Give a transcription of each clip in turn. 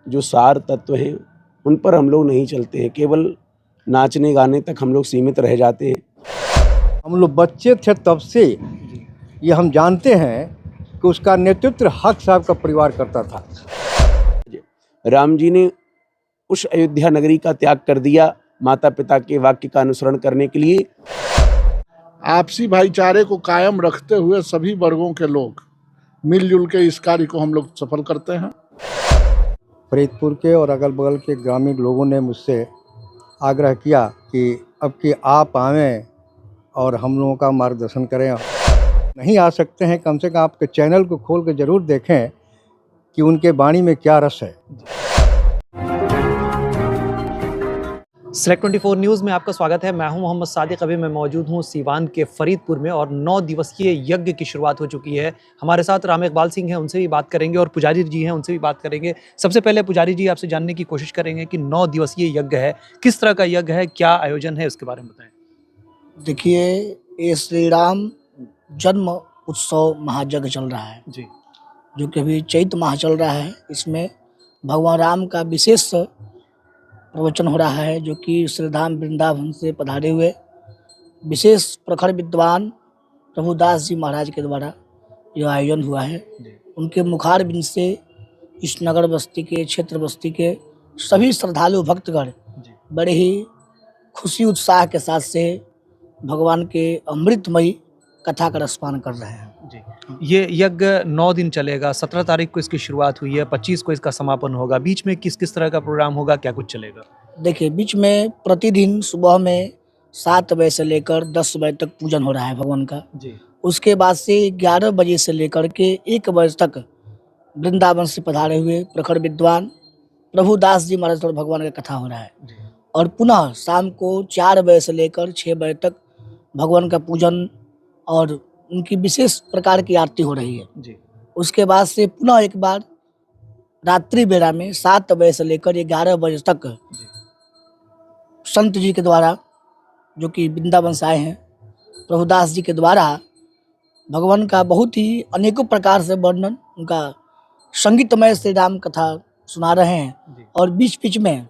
जो सार तत्व हैं उन पर हम लोग नहीं चलते हैं, केवल नाचने गाने तक हम लोग सीमित रह जाते हैं। हम लोग बच्चे थे तब से ये हम जानते हैं कि उसका नेतृत्व हक साहब का परिवार करता था। राम जी ने उस अयोध्या नगरी का त्याग कर दिया माता पिता के वाक्य का अनुसरण करने के लिए। आपसी भाईचारे को कायम रखते हुए सभी वर्गों के लोग मिलजुल के इस कार्य को हम लोग सफल करते हैं। फरीदपुर के और अगल बगल के ग्रामीण लोगों ने मुझसे आग्रह किया कि अब कि आप आवें और हम लोगों का मार्गदर्शन करें। नहीं आ सकते हैं, कम से कम आपके चैनल को खोल के ज़रूर देखें कि उनके वाणी में क्या रस है। सेलेक्ट 24 न्यूज़ में आपका स्वागत है। मैं हूं मोहम्मद सादिक। अभी मैं मौजूद हूं सीवान के फरीदपुर में और 9 दिवसीय यज्ञ की शुरुआत हो चुकी है। हमारे साथ राम इकबाल सिंह हैं, उनसे भी बात करेंगे और पुजारी जी हैं, उनसे भी बात करेंगे। सबसे पहले पुजारी जी आपसे जानने की कोशिश करेंगे कि 9 दिवसीय यज्ञ है, किस तरह का यज्ञ है, क्या आयोजन है, उसके बारे में बताएं। देखिए, ये श्री राम जन्म उत्सव महायज्ञ चल रहा है जी, जो कि अभी चैत माह चल रहा है। इसमें भगवान राम का विशेष प्रवचन हो रहा है, जो कि श्री धाम वृंदावन से पधारे हुए विशेष प्रखर विद्वान प्रभुदास जी महाराज के द्वारा यह आयोजन हुआ है। उनके मुखार बिंद से इस नगर बस्ती के, क्षेत्र बस्ती के सभी श्रद्धालु भक्तगण बड़े ही खुशी उत्साह के साथ से भगवान के अमृतमयी कथा का रसपान कर रहे हैं। जी, ये यज्ञ 9 दिन चलेगा। 17 तारीख को इसकी शुरुआत हुई है, 25 को इसका समापन होगा। बीच में किस किस तरह का प्रोग्राम होगा, क्या कुछ चलेगा? देखिए, बीच में प्रतिदिन सुबह में 7 बजे से लेकर 10 बजे तक पूजन हो रहा है भगवान का। जी, उसके बाद से 11 बजे से लेकर के 1 बजे तक वृंदावन से पधारे हुए प्रखर विद्वान प्रभुदास जी महाराज और भगवान का कथा हो रहा है। और पुनः शाम को 4 बजे से लेकर 6 बजे तक भगवान का पूजन और उनकी विशेष प्रकार की आरती हो रही है। जी, उसके बाद से पुनः एक बार रात्रि बेला में 7 बजे से लेकर 11 बजे तक संत जी के द्वारा, जो कि वृंदावन से आए हैं, प्रभुदास जी के द्वारा भगवान का बहुत ही अनेकों प्रकार से वर्णन, उनका संगीतमय श्री राम कथा सुना रहे हैं। और बीच बीच में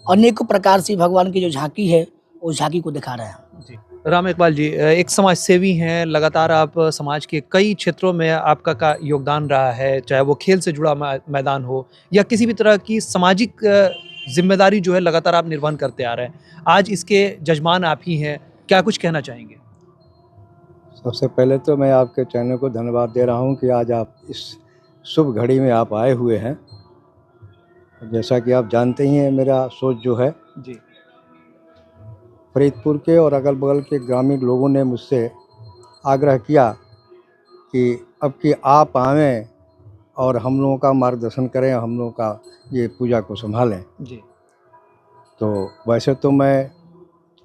अनेकों प्रकार से भगवान की जो झांकी है वो झांकी को दिखा रहे हैं। जी। राम इकबाल जी, एक समाज सेवी हैं, लगातार आप समाज के कई क्षेत्रों में आपका का योगदान रहा है, चाहे वो खेल से जुड़ा मैदान हो या किसी भी तरह की सामाजिक जिम्मेदारी जो है लगातार आप निर्वहन करते आ रहे हैं। आज इसके जजमान आप ही हैं, क्या कुछ कहना चाहेंगे? सबसे पहले तो मैं आपके चैनल को धन्यवाद दे रहा हूं कि आज आप इस शुभ घड़ी में आप आए हुए हैं। जैसा कि आप जानते ही हैं, मेरा सोच जो है जी, फरीदपुर के और अगल बगल के ग्रामीण लोगों ने मुझसे आग्रह किया कि अब कि आप आवें और हम लोगों का मार्गदर्शन करें, हम लोगों का ये पूजा को संभालें। जी, तो वैसे तो मैं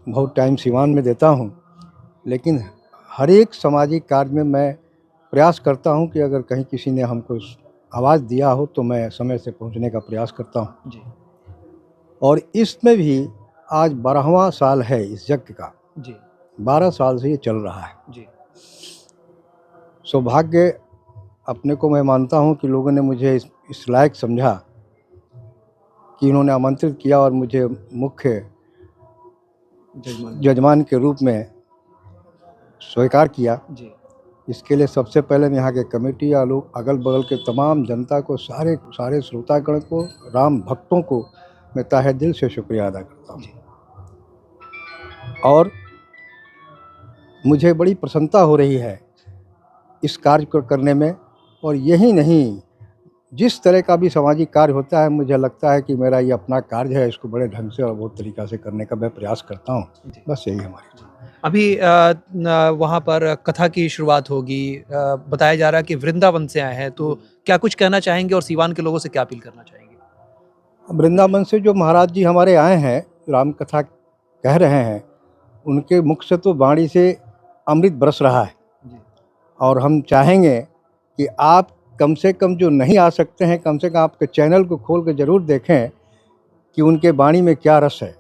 बहुत टाइम सीवान में देता हूँ, लेकिन हर एक सामाजिक कार्य में मैं प्रयास करता हूँ कि अगर कहीं किसी ने हमको आवाज़ दिया हो तो मैं समय से पहुँचने का प्रयास करता हूँ। जी, और इसमें भी आज 12वां साल है इस यज्ञ का। जी, 12 साल से ये चल रहा है। जी, सौभाग्य अपने को मैं मानता हूँ कि लोगों ने मुझे इस लायक समझा कि इन्होंने आमंत्रित किया और मुझे मुख्य जजमान के रूप में स्वीकार किया। जी, इसके लिए सबसे पहले मैं यहाँ के कमेटी या लोग अगल बगल के तमाम जनता को, सारे श्रोतागण को, राम भक्तों को मैं तहे दिल से शुक्रिया अदा करता हूँ। और मुझे बड़ी प्रसन्नता हो रही है इस कार्य को करने में। और यही नहीं, जिस तरह का भी सामाजिक कार्य होता है, मुझे लगता है कि मेरा ये अपना कार्य है, इसको बड़े ढंग से और बहुत तरीक़ा से करने का मैं प्रयास करता हूँ। बस यही हमारी। अभी वहाँ पर कथा की शुरुआत होगी। बताया जा रहा है कि वृंदावन से आए हैं, तो क्या कुछ कहना चाहेंगे और सीवान के लोगों से क्या अपील करना चाहेंगे? वृंदावन से जो महाराज जी हमारे आए हैं, राम कथा कह रहे हैं, उनके मुख से तो वाणी से अमृत बरस रहा है। और हम चाहेंगे कि आप कम से कम जो नहीं आ सकते हैं, कम से कम आपके चैनल को खोल के ज़रूर देखें कि उनके वाणी में क्या रस है।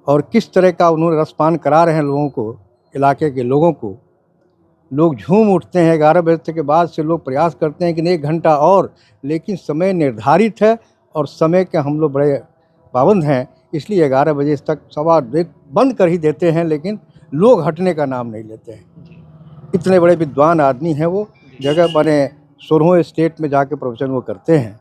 और किस तरह का उन्होंने रसपान करा रहे हैं लोगों को, इलाके के लोगों को। लोग झूम उठते हैं। 11 बजे के बाद से लोग प्रयास करते हैं कि नहीं 1 घंटा और, लेकिन समय निर्धारित है और समय के हम लोग बड़े पाबंद हैं, इसलिए 11 बजे तक सवा बंद कर ही देते हैं, लेकिन लोग हटने का नाम नहीं लेते हैं। इतने बड़े विद्वान आदमी हैं वो, जगह बने 16वें स्टेट में जाके प्रवचन वो करते हैं।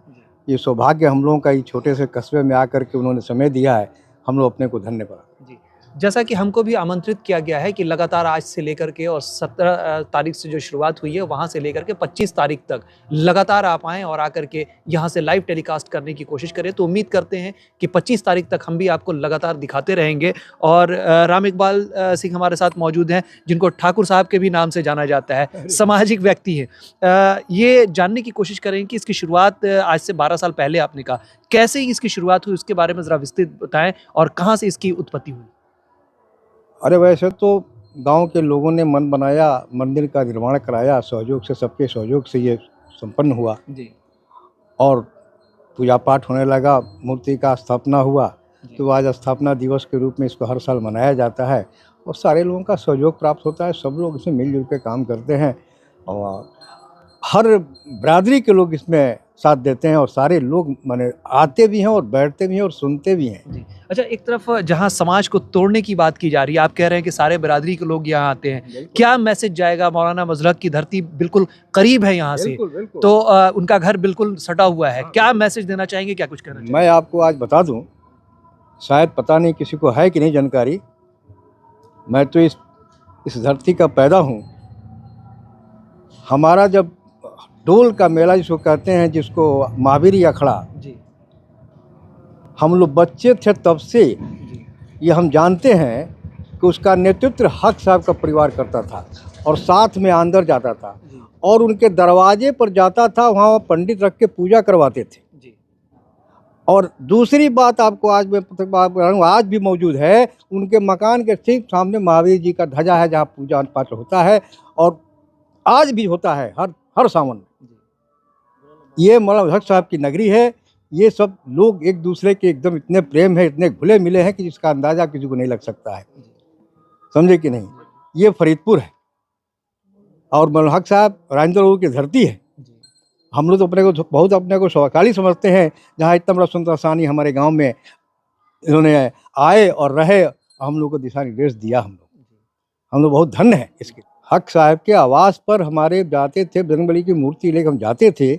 ये सौभाग्य हम लोगों का ये छोटे से कस्बे में आकर के उन्होंने समय दिया है, हम लोग अपने को धन्य पड़ा। जी। जैसा कि हमको भी आमंत्रित किया गया है कि लगातार आज से लेकर के और 17 तारीख से जो शुरुआत हुई है वहाँ से लेकर के 25 तारीख तक लगातार आप आएँ और आकर के यहाँ से लाइव टेलीकास्ट करने की कोशिश करें। तो उम्मीद करते हैं कि 25 तारीख तक हम भी आपको लगातार दिखाते रहेंगे। और राम इकबाल सिंह हमारे साथ मौजूद हैं, जिनको ठाकुर साहब के भी नाम से जाना जाता है, सामाजिक व्यक्ति हैं। ये जानने की कोशिश करें कि इसकी शुरुआत आज से 12 साल पहले आपने कहा, कैसे इसकी शुरुआत हुई उसके बारे में ज़रा विस्तृत बताएँ और कहाँ से इसकी उत्पत्ति हुई? अरे वैसे तो गांव के लोगों ने मन बनाया, मंदिर का निर्माण कराया, सहयोग से, सबके सहयोग से ये संपन्न हुआ जी। और पूजा पाठ होने लगा, मूर्ति का स्थापना हुआ। तो आज स्थापना दिवस के रूप में इसको हर साल मनाया जाता है और सारे लोगों का सहयोग प्राप्त होता है। सब लोग इसमें मिलजुल के काम करते हैं और हर बिरादरी के लोग इसमें साथ देते हैं और सारे लोग माने आते भी हैं और बैठते भी हैं और सुनते भी हैं। जी। अच्छा, एक तरफ जहाँ समाज को तोड़ने की बात की जा रही है, आप कह रहे हैं कि सारे बिरादरी के लोग यहाँ आते हैं, क्या मैसेज जाएगा? मौलाना मजलक की धरती बिल्कुल करीब है यहाँ से, बिल्कुल बिल्कुल। तो उनका घर बिल्कुल सटा हुआ है, क्या मैसेज देना चाहेंगे, क्या कुछ कहना चाहेंगे? मैं आपको आज बता दूं, शायद पता नहीं किसी को है कि नहीं जानकारी, मैं तो इस धरती का पैदा हूँ। हमारा जब डोल का मेला जिसको कहते हैं, जिसको महावीर अखड़ा, जी। हम लोग बच्चे थे तब से ये हम जानते हैं कि उसका नेतृत्व हक साहब का परिवार करता था और साथ में अंदर जाता था और उनके दरवाजे पर जाता था, वहाँ पंडित रख के पूजा करवाते थे। जी। और दूसरी बात आपको आज मैं बात कर रहा हूँ, आज भी मौजूद है, उनके मकान के ठीक सामने महावीर जी का ध्वजा है, जहाँ पूजा पाठ होता है और आज भी होता है हर सावन। ये मौलाना हक साहब की नगरी है। ये सब लोग एक दूसरे के एकदम इतने प्रेम है, इतने घुले मिले हैं कि जिसका अंदाज़ा किसी को नहीं लग सकता है, समझे कि नहीं। ये फरीदपुर है और मौलाना हक साहब राजेंद्र बाबू की धरती है। हम लोग तो अपने को सौभाग्यशाली समझते हैं, जहाँ इतना बड़ा सुंदर सानी हमारे गांव में इन्होंने आए और रहे, हम लोग को दिशा निर्देश दिया। हम लोग बहुत धन्य हैं इसके। हक साहब के आवास पर हमारे जाते थे, बजरंगबली की मूर्ति लेकर हम जाते थे,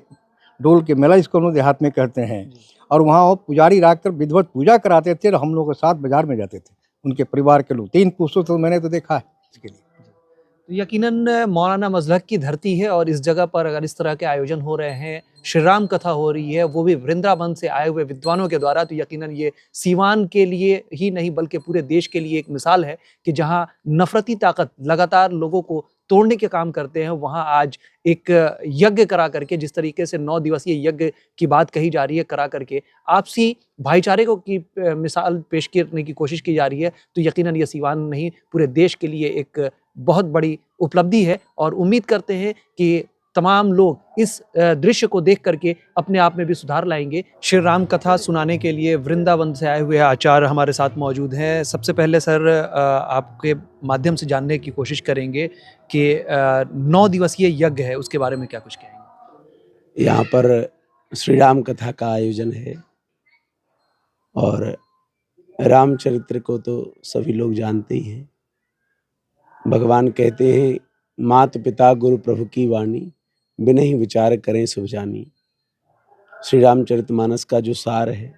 डोल के मेला इसको हम लोग देहात में कहते हैं, और वहाँ वो पुजारी रखकर विधिवत पूजा कराते थे और हम लोग के साथ बाजार में जाते थे, उनके परिवार के लोग। 3 पुरुषों तो मैंने तो देखा है इसके लिए। तो यकीनन मौलाना मजलक की धरती है और इस जगह पर अगर इस तरह के आयोजन हो रहे हैं, श्री राम कथा हो रही है, वो भी वृंदावन से आए हुए विद्वानों के द्वारा, तो यकीनन ये सीवान के लिए ही नहीं बल्कि पूरे देश के लिए एक मिसाल है कि जहाँ नफरती ताकत लगातार लोगों को तोड़ने के काम करते हैं, वहाँ आज एक यज्ञ करा करके, जिस तरीके से 9 दिवसीय यज्ञ की बात कही जा रही है, करा करके आपसी भाईचारे को की मिसाल पेश करने की कोशिश की जा रही है, तो यकीनन ये सीवान नहीं पूरे देश के लिए एक बहुत बड़ी उपलब्धि है। और उम्मीद करते हैं कि तमाम लोग इस दृश्य को देख करके अपने आप में भी सुधार लाएंगे। श्री राम कथा सुनाने के लिए वृंदावन से आए हुए आचार्य हमारे साथ मौजूद हैं। सबसे पहले सर आपके माध्यम से जानने की कोशिश करेंगे कि 9 दिवसीय यज्ञ है, उसके बारे में क्या कुछ कहेंगे? यहाँ पर श्री राम कथा का आयोजन है और रामचरित्र को तो सभी लोग जानते ही हैं। भगवान कहते हैं, मात पिता गुरु प्रभु की वाणी, बिनहि विचार करें सब जानी। श्री रामचरितमानस का जो सार है,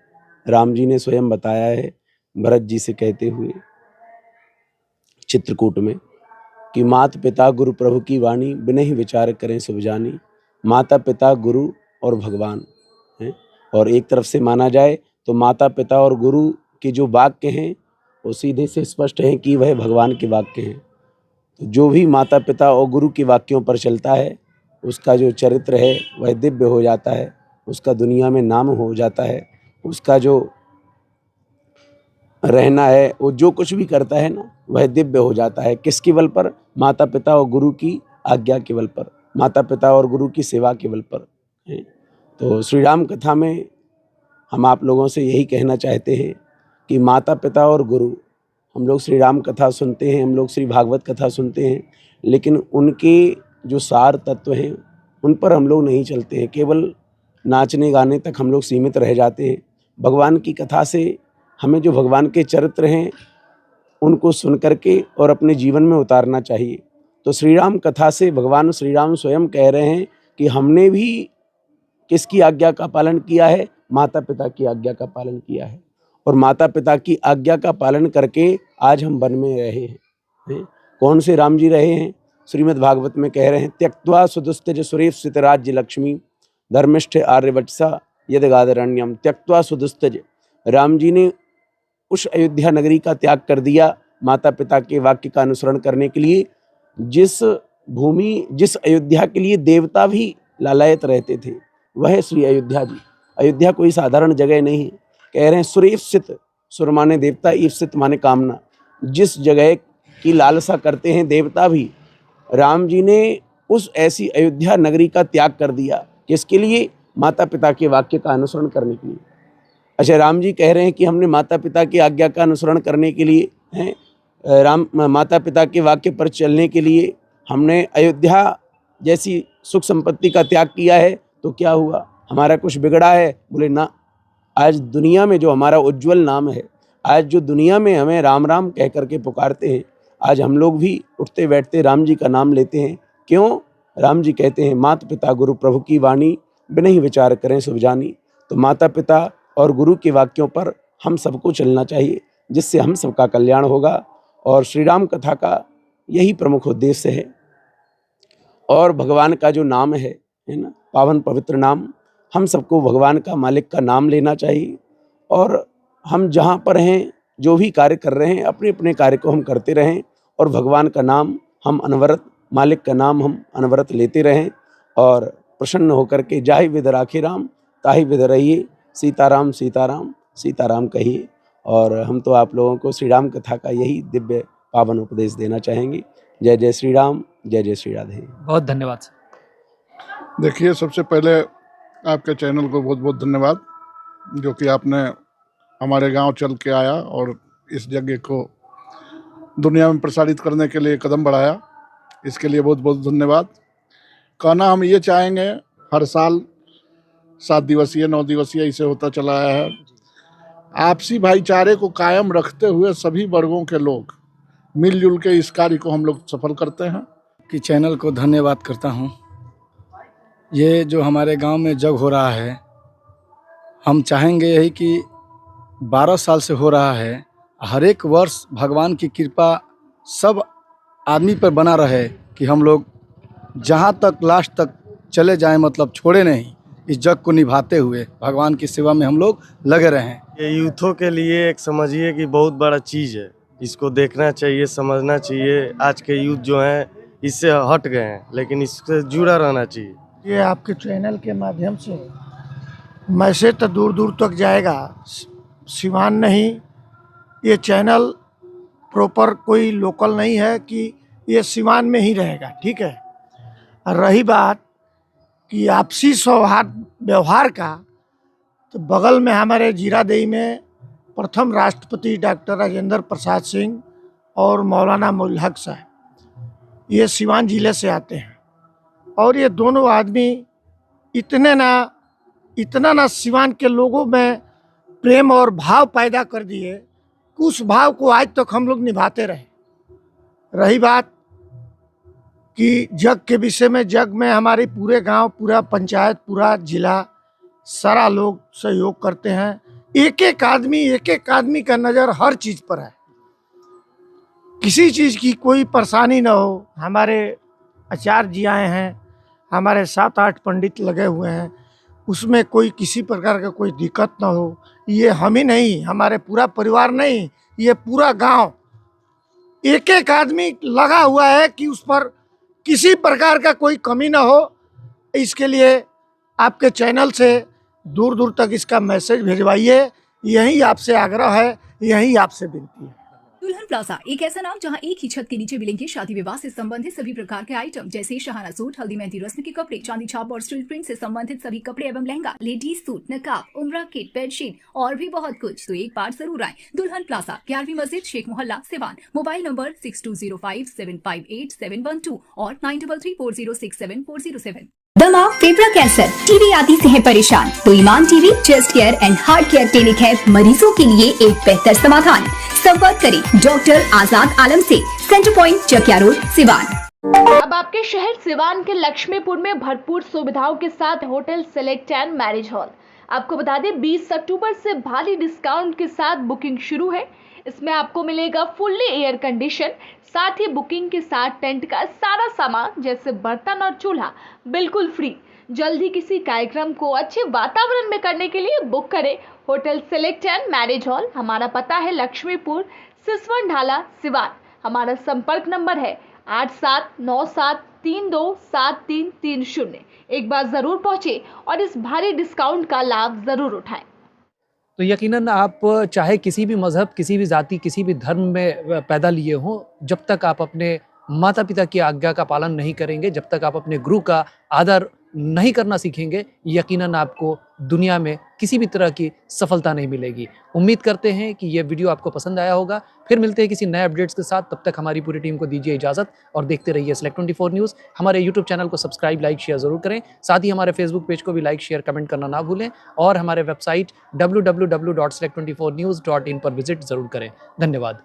राम जी ने स्वयं बताया है भरत जी से कहते हुए चित्रकूट में कि मात पिता गुरु प्रभु की वाणी, बिनहि विचार करें सब जानी। माता पिता गुरु और भगवान हैं, और एक तरफ से माना जाए तो माता पिता और गुरु के जो वाक्य हैं वो सीधे से स्पष्ट हैं कि वह भगवान के वाक्य हैं। तो जो भी माता पिता और गुरु के वाक्यों पर चलता है, उसका जो चरित्र है वह दिव्य हो जाता है, उसका दुनिया में नाम हो जाता है, उसका जो रहना है, वो जो कुछ भी करता है ना, वह दिव्य हो जाता है। किसके बल पर? माता पिता और गुरु की आज्ञा के बल पर, माता पिता और गुरु की सेवा के बल पर। तो श्री राम कथा में हम आप लोगों से यही कहना चाहते हैं कि माता पिता और गुरु हम लोग श्री राम कथा सुनते हैं, हम लोग श्री भागवत कथा सुनते हैं, लेकिन उनके जो सार तत्व हैं उन पर हम लोग नहीं चलते हैं। केवल नाचने गाने तक हम लोग सीमित रह जाते हैं। भगवान की कथा से हमें जो भगवान के चरित्र हैं उनको सुन करके और अपने जीवन में उतारना चाहिए। तो श्री राम कथा से भगवान श्री राम स्वयं कह रहे हैं कि हमने भी किसकी आज्ञा का पालन किया है? माता पिता की आज्ञा का पालन किया है, और माता पिता की आज्ञा का पालन करके आज हम वन में रहे हैं। कौन से राम जी रहे हैं? श्रीमद् भागवत में कह रहे हैं, त्यक्त्वा सुदुस्तेज सुरेश स्थित राज्य लक्ष्मी धर्मिष्ठ आर्यवत्सा यदगादरण्यम। त्यक्त्वा सुदुस्तेज, राम जी ने उस अयोध्या नगरी का त्याग कर दिया माता पिता के वाक्य का अनुसरण करने के लिए, जिस भूमि जिस अयोध्या के लिए देवता भी लालायत रहते थे, वह श्री अयोध्या जी। अयोध्या कोई साधारण जगह नहीं है। कह रहे हैं सुरेप्सित, सुर माने देवता, ईप्सित माने कामना। जिस जगह की लालसा करते हैं देवता भी, राम जी ने उस ऐसी अयोध्या नगरी का त्याग कर दिया। किसके लिए? माता पिता के वाक्य का अनुसरण करने के लिए। अच्छा, राम जी कह रहे हैं कि हमने माता पिता की आज्ञा का अनुसरण करने के लिए माता पिता के वाक्य पर चलने के लिए हमने अयोध्या जैसी सुख संपत्ति का त्याग किया है, तो क्या हुआ? हमारा कुछ बिगड़ा है? बोले ना। आज दुनिया में जो हमारा उज्जवल नाम है, आज जो दुनिया में हमें राम राम कह करके पुकारते हैं, आज हम लोग भी उठते बैठते राम जी का नाम लेते हैं। क्यों? राम जी कहते हैं, माता पिता गुरु प्रभु की वाणी, बिना ही विचार करें सब जानी। तो माता पिता और गुरु के वाक्यों पर हम सबको चलना चाहिए, जिससे हम सबका कल्याण होगा। और श्री राम कथा का यही प्रमुख उद्देश्य है। और भगवान का जो नाम है ना, पावन पवित्र नाम, हम सबको भगवान का, मालिक का नाम लेना चाहिए। और हम जहाँ पर हैं, जो भी कार्य कर रहे हैं, अपने अपने कार्य को हम करते रहें, और भगवान का नाम हम अनवरत, मालिक का नाम हम अनवरत लेते रहें। और प्रसन्न होकर के जाहि विध राखे राम, ताहि विध रहिए, सीताराम सीताराम सीताराम कहिए। और हम तो आप लोगों को श्री राम कथा का यही दिव्य पावन उपदेश देना चाहेंगे। जय जय श्री राम, जय जय श्री राधे। बहुत धन्यवाद सर। देखिए, सबसे पहले आपके चैनल को बहुत बहुत धन्यवाद, जो कि आपने हमारे गांव चल के आया और इस यज्ञ को दुनिया में प्रसारित करने के लिए कदम बढ़ाया। इसके लिए बहुत बहुत धन्यवाद। कहना हम ये चाहेंगे, हर साल 7 दिवसीय 9 दिवसीय इसे होता चला आया है। आपसी भाईचारे को कायम रखते हुए सभी वर्गों के लोग मिलजुल के इस कार्य को हम लोग सफल करते हैं। कि चैनल को धन्यवाद करता हूँ। ये जो हमारे गांव में जग हो रहा है, हम चाहेंगे यही कि 12 साल से हो रहा है। हर एक वर्ष भगवान की कृपा सब आदमी पर बना रहे कि हम लोग जहाँ तक लास्ट तक चले जाएं, मतलब छोड़े नहीं, इस जग को निभाते हुए भगवान की सेवा में हम लोग लगे रहें। ये यूथों के लिए एक समझिए कि बहुत बड़ा चीज़ है। इसको देखना चाहिए, समझना चाहिए। आज के यूथ जो हैं इससे हट गए हैं, लेकिन इससे जुड़ा रहना चाहिए। ये आपके चैनल के माध्यम से मैसेज तो दूर दूर तक जाएगा। सिवान नहीं, ये चैनल प्रॉपर कोई लोकल नहीं है कि ये सिवान में ही रहेगा, ठीक है। रही बात कि आपसी सौहार्द व्यवहार का, तो बगल में हमारे जीरादेई में प्रथम राष्ट्रपति डॉक्टर राजेंद्र प्रसाद सिंह और मौलाना मोइनुल हक साहब, ये सिवान जिले से आते हैं। और ये दोनों आदमी इतना ना सिवान के लोगों में प्रेम और भाव पैदा कर दिए कि उस भाव को आज तक हम लोग निभाते रहे। रही बात कि जग के विषय में, जग में हमारे पूरे गांव, पूरा पंचायत, पूरा जिला, सारा लोग सहयोग करते हैं। एक एक आदमी का नज़र हर चीज़ पर है, किसी चीज़ की कोई परेशानी ना हो। हमारे आचार्य जी आए हैं, हमारे 7-8 पंडित लगे हुए हैं, उसमें कोई किसी प्रकार का कोई दिक्कत ना हो। ये हम ही नहीं, हमारे पूरा परिवार नहीं, ये पूरा गांव, एक एक आदमी लगा हुआ है कि उस पर किसी प्रकार का कोई कमी ना हो। इसके लिए आपके चैनल से दूर दूर तक इसका मैसेज भिजवाइए, यही आपसे आग्रह है, यही आपसे विनती है। दुल्हन प्लाजा एक ऐसा नाम जहां एक ही छत के नीचे मिलेंगे शादी विवाह से संबंधित सभी प्रकार के आइटम जैसे शहाना सूट, हल्दी मेहंदी रस्म के कपड़े, चांदी छाप और स्टील प्रिंट से संबंधित सभी कपड़े एवं लहंगा, लेडीज सूट, नकाब, उम्रा किट, बेडशीट और भी बहुत कुछ। तो एक बार जरूर आए दुल्हन प्लाजा, 11वीं मस्जिद, शेख मोहल्ला, सिवान। मोबाइल नंबर 6205758712 और 9334067407। दमा, फेफड़ा कैंसर, टीबी आदि से है परेशान तो Iman TB, chest care and heart care clinic है मरीजों के लिए एक बेहतर समाधान। संपर्क करें डॉक्टर आजाद आलम से, centre point, Chakia road, Siwan. अब आपके शहर सिवान के लक्ष्मीपुर में भरपूर सुविधाओं के साथ hotel select and marriage hall. आपको बता दें 20 अक्टूबर से भारी डिस्काउंट के साथ बुकिंग शुरू है। इसमें आपको मिलेगा फुल्ली एयर कंडीशन, साथ ही बुकिंग के साथ टेंट का सारा सामान जैसे बर्तन और चूल्हा बिल्कुल फ्री। जल्द ही किसी कार्यक्रम को अच्छे वातावरण में करने के लिए बुक करें hotel select and marriage hall. हमारा पता है लक्ष्मीपुर, सिसवन ढाला, सिवान। हमारा संपर्क नंबर है 8797327330। एक बार जरूर पहुंचे और इस भारी डिस्काउंट का लाभ जरूर उठाएं। तो यकीनन आप चाहे किसी भी मज़हब, किसी भी जाति, किसी भी धर्म में पैदा लिए हों, जब तक आप अपने माता पिता की आज्ञा का पालन नहीं करेंगे, जब तक आप अपने गुरु का आदर नहीं करना सीखेंगे, यकीनन आपको दुनिया में किसी भी तरह की सफलता नहीं मिलेगी। उम्मीद करते हैं कि ये वीडियो आपको पसंद आया होगा। फिर मिलते हैं किसी नए अपडेट्स के साथ। तब तक हमारी पूरी टीम को दीजिए इजाज़त और देखते रहिए Select24 न्यूज़। हमारे यूट्यूब चैनल को सब्सक्राइब, लाइक, शेयर ज़रूर करें। साथ ही हमारे फेसबुक पेज को भी लाइक, शेयर, कमेंट करना ना भूलें और हमारे वेबसाइट www.select24news.in पर विजिट ज़रूर करें। धन्यवाद।